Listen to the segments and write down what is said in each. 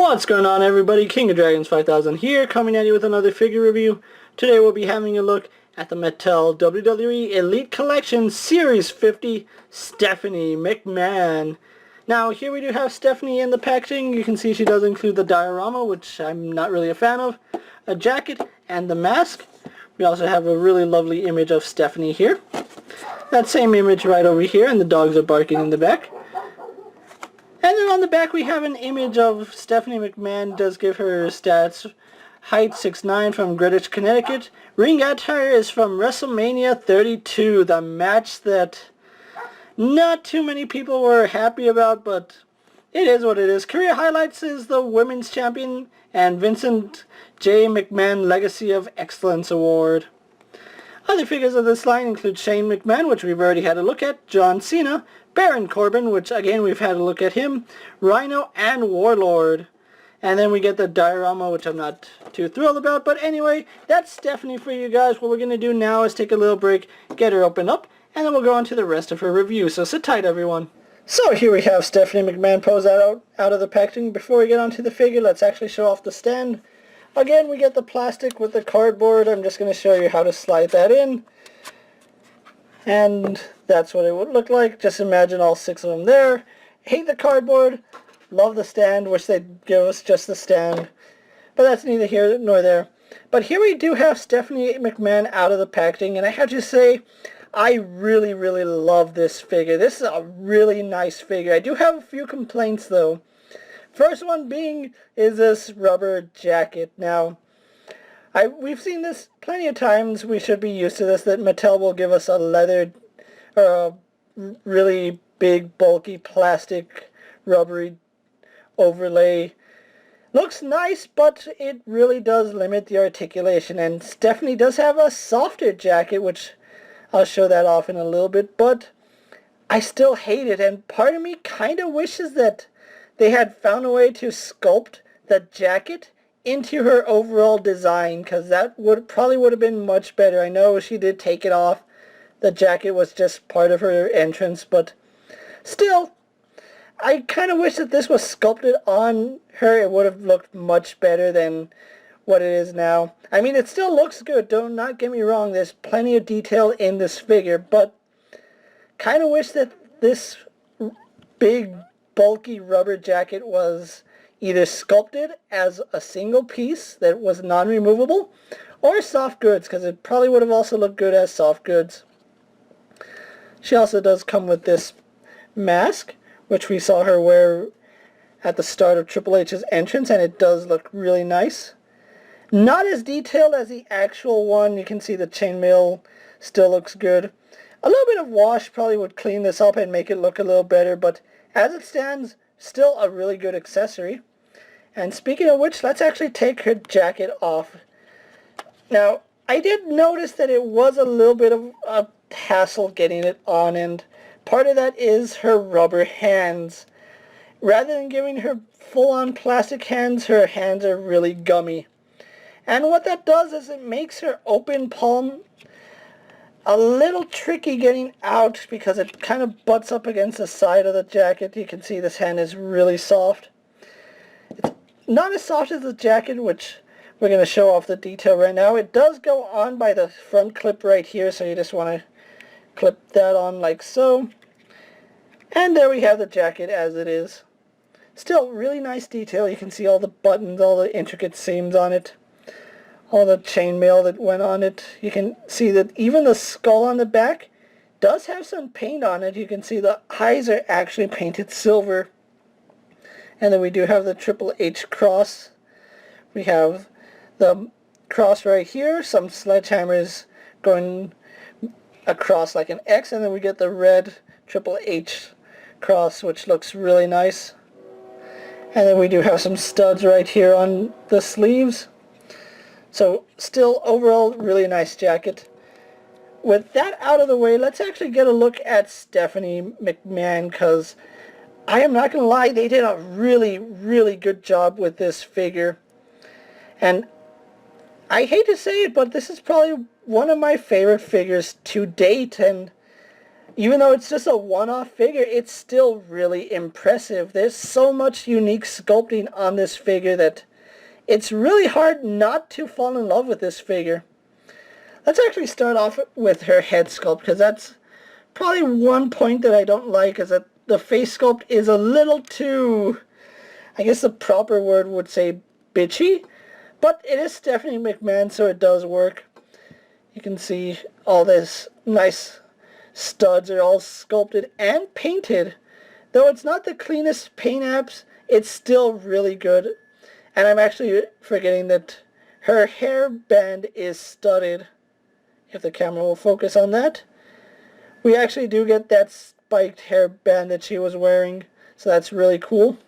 What's going on, everybody? King of Dragons 5000 here, coming at you with another figure review. Today we'll be having a look at the Mattel WWE Elite Collection Series 50 Stephanie McMahon. Now here we do have Stephanie in the packaging. You can see she does include the diorama, which I'm not really a fan of, a jacket, and the mask. We also have a really lovely image of Stephanie here. That same image right over here, and the dogs are barking in the back. And then on the back we have an image of Stephanie McMahon. Does give her stats. Height 6'9", from Greenwich, Connecticut. Ring attire is from WrestleMania 32, the match that not too many people were happy about, but it is what it is. Career highlights is the Women's Champion and Vincent J. McMahon Legacy of Excellence Award. Other figures of this line include Shane McMahon, which we've already had a look at, John Cena, Baron Corbin, which again we've had a look at him, Rhino, and Warlord. And then we get the diorama, which I'm not too thrilled about, but anyway, that's Stephanie for you guys. What we're going to do now is take a little break, get her opened up, and then we'll go on to the rest of her review, so sit tight, everyone. So here we have Stephanie McMahon posed out of the packaging. Before we get onto the figure, let's actually show off the stand. Again, we get the plastic with the cardboard. I'm just going to show you how to slide that in. And that's what it would look like. Just imagine all 6 of them there. Hate the cardboard. Love the stand. Wish they'd give us just the stand. But that's neither here nor there. But here we do have Stephanie McMahon out of the packaging. And I have to say, I really, really love this figure. This is a really nice figure. I do have a few complaints, though. First one being is this rubber jacket. Now, we've seen this plenty of times. We should be used to this, that Mattel will give us a leather or a really big, bulky, plastic, rubbery overlay. Looks nice, but it really does limit the articulation. And Stephanie does have a softer jacket, which I'll show that off in a little bit, but I still hate it. And part of me kind of wishes that they had found a way to sculpt the jacket into her overall design, because that probably would have been much better. I know she did take it off. The jacket was just part of her entrance, but still, I kind of wish that this was sculpted on her. It would have looked much better than what it is now. I mean, it still looks good. Do not get me wrong. There's plenty of detail in this figure, but kind of wish that this big, bulky rubber jacket was either sculpted as a single piece that was non-removable, or soft goods, because it probably would have also looked good as soft goods. She also does come with this mask, which we saw her wear at the start of Triple H's entrance, and it does look really nice. Not as detailed as the actual one. You can see the chainmail still looks good. A little bit of wash probably would clean this up and make it look a little better, but as it stands, still a really good accessory. And speaking of which, let's actually take her jacket off. Now, I did notice that it was a little bit of a hassle getting it on, and part of that is her rubber hands. Rather than giving her full-on plastic hands, her hands are really gummy. And what that does is it makes her open palm a little tricky getting out, because it kind of butts up against the side of the jacket. You can see this hand is really soft. It's not as soft as the jacket, which we're going to show off the detail right now. It does go on by the front clip right here, so you just want to clip that on like so. And there we have the jacket as it is. Still really nice detail. You can see all the buttons, all the intricate seams on it, all the chainmail that went on it. You can see that even the skull on the back does have some paint on it. You can see the eyes are actually painted silver. And then we do have the Triple H cross. We have the cross right here, some sledgehammers going across like an X, and then we get the red Triple H cross, which looks really nice. And then we do have some studs right here on the sleeves. So still overall really nice jacket. With that out of the way, let's actually get a look at Stephanie McMahon, because I am not going to lie, they did a really, really good job with this figure. And I hate to say it, but this is probably one of my favorite figures to date, and Even though it's just a one-off figure, it's still really impressive. There's so much unique sculpting on this figure that it's really hard not to fall in love with this figure. Let's actually start off with her head sculpt, because that's probably one point that I don't like, is that the face sculpt is a little too, I guess the proper word would say bitchy, but it is Stephanie McMahon, so it does work. You can see all this nice studs are all sculpted and painted. Though it's not the cleanest paint apps, it's still really good. And I'm actually forgetting that her hairband is studded. If the camera will focus on that. We actually do get that spiked hairband that she was wearing. So that's really cool.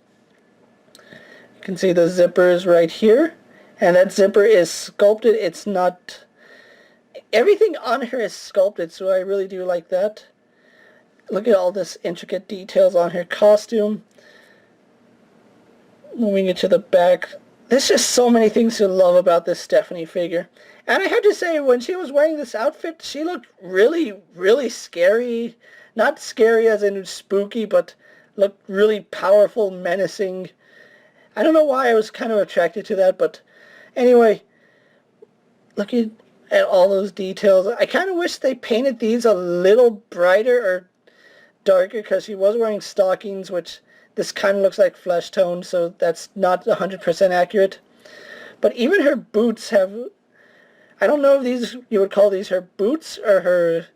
You can see the zippers right here. And that zipper is sculpted. It's not... Everything on her is sculpted, so I really do like that. Look at all this intricate details on her costume. Moving it to the back. There's just so many things to love about this Stephanie figure. And I have to say, when she was wearing this outfit, she looked really, really scary. Not scary as in spooky, but looked really powerful, menacing. I don't know why I was kind of attracted to that, but anyway, looking at all those details. I kind of wish they painted these a little brighter or darker, because she was wearing stockings, which this kind of looks like flesh tone, so that's not 100% accurate. But even her boots have, I don't know if these, you would call these her boots or her,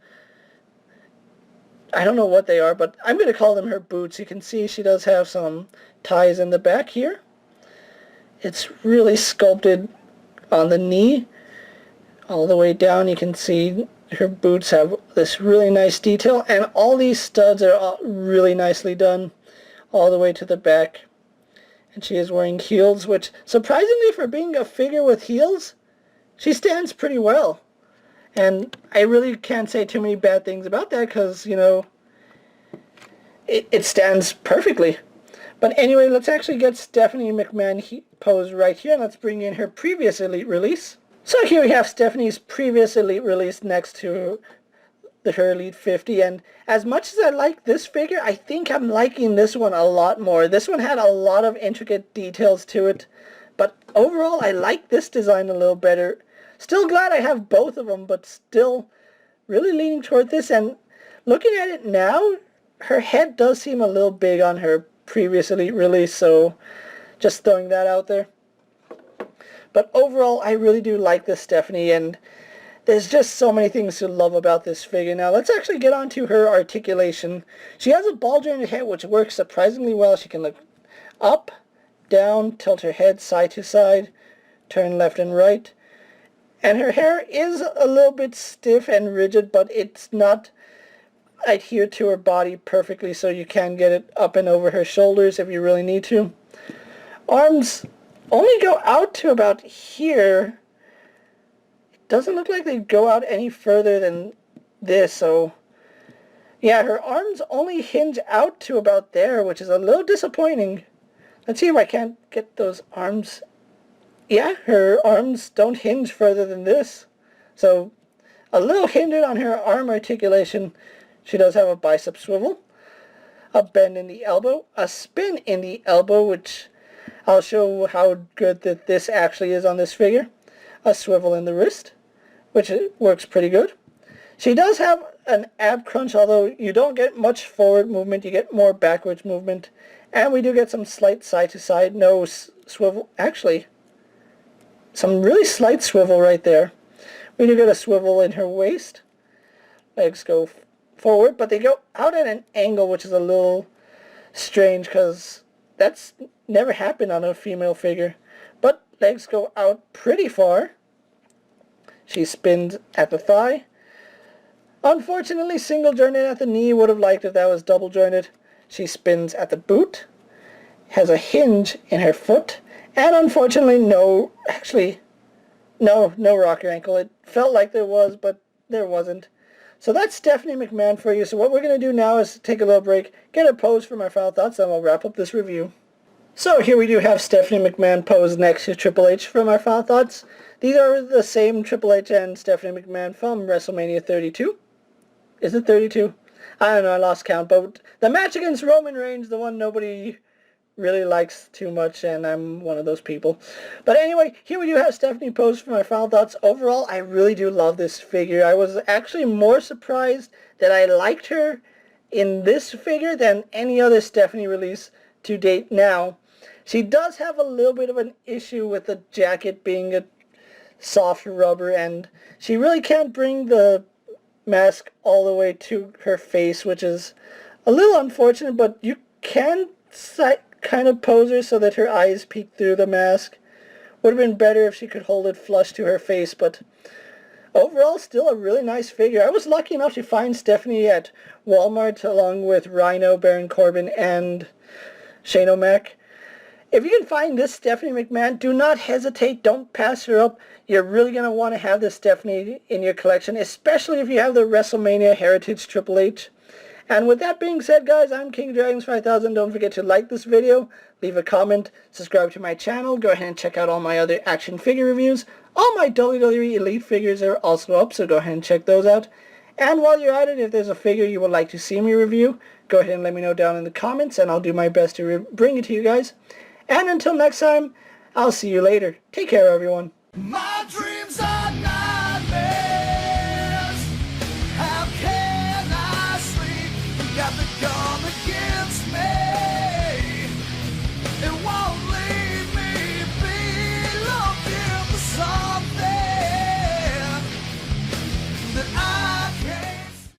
I don't know what they are, but I'm going to call them her boots. You can see she does have some ties in the back here. It's really sculpted on the knee. All the way down, you can see her boots have this really nice detail, and all these studs are all really nicely done all the way to the back. And she is wearing heels, which, surprisingly for being a figure with heels, she stands pretty well. And I really can't say too many bad things about that, because, you know, it stands perfectly. But anyway, let's actually get Stephanie McMahon pose right here, and let's bring in her previous Elite release. So here we have Stephanie's previous Elite release next to her Elite 50, and as much as I like this figure, I think I'm liking this one a lot more. This one had a lot of intricate details to it, but overall I like this design a little better. Still glad I have both of them, but still really leaning toward this, and looking at it now, her head does seem a little big on her previous Elite release, so just throwing that out there. But overall, I really do like this Stephanie, and there's just so many things to love about this figure. Now, let's actually get on to her articulation. She has a ball jointed head, which works surprisingly well. She can look up, down, tilt her head side to side, turn left and right. And her hair is a little bit stiff and rigid, but it's not adhered to her body perfectly, so you can get it up and over her shoulders if you really need to. Arms only go out to about here. It doesn't look like they go out any further than this, so yeah, her arms only hinge out to about there, which is a little disappointing. Let's see if I can't get those arms. Yeah, her arms don't hinge further than this, so a little hindered on her arm articulation. She does have a bicep swivel, a bend in the elbow, a spin in the elbow, which I'll show how good that this actually is on this figure. A swivel in the wrist, which works pretty good. She does have an ab crunch, although you don't get much forward movement, you get more backwards movement. And we do get some slight side to side, no swivel, actually, some really slight swivel right there. We do get a swivel in her waist. Legs go forward, but they go out at an angle, which is a little strange, because that's never happened on a female figure. But legs go out pretty far. She spins at the thigh. Unfortunately, single jointed at the knee. Would have liked if that was double jointed. She spins at the boot. Has a hinge in her foot. And unfortunately, no rocker ankle. It felt like there was, but there wasn't. So that's Stephanie McMahon for you. So what we're going to do now is take a little break, get a pose for my final thoughts, and we'll wrap up this review. So here we do have Stephanie McMahon posed next to Triple H for my final thoughts. These are the same Triple H and Stephanie McMahon from WrestleMania 32. Is it 32? I don't know, I lost count, but the match against Roman Reigns, the one nobody really likes too much, and I'm one of those people. But anyway, here we do have Stephanie posed for my final thoughts. Overall, I really do love this figure. I was actually more surprised that I liked her in this figure than any other Stephanie release to date. Now, she does have a little bit of an issue with the jacket being a soft rubber, and she really can't bring the mask all the way to her face, which is a little unfortunate, but you can kind of pose her so that her eyes peek through the mask. Would have been better if she could hold it flush to her face, but overall still a really nice figure. I was lucky enough to find Stephanie at Walmart along with Rhino, Baron Corbin, and Shane O'Mac. If you can find this Stephanie McMahon, do not hesitate. Don't pass her up. You're really going to want to have this Stephanie in your collection, especially if you have the WrestleMania Heritage Triple H. And with that being said, guys, I'm KingofDragons 5000. Don't forget to like this video, leave a comment, subscribe to my channel. Go ahead and check out all my other action figure reviews. All my WWE Elite figures are also up, so go ahead and check those out. And while you're at it, if there's a figure you would like to see me review, go ahead and let me know down in the comments, and I'll do my best to bring it to you guys. And until next time, I'll see you later. Take care, everyone. My dreams are nightmares. How can I sleep? You got the gun against me.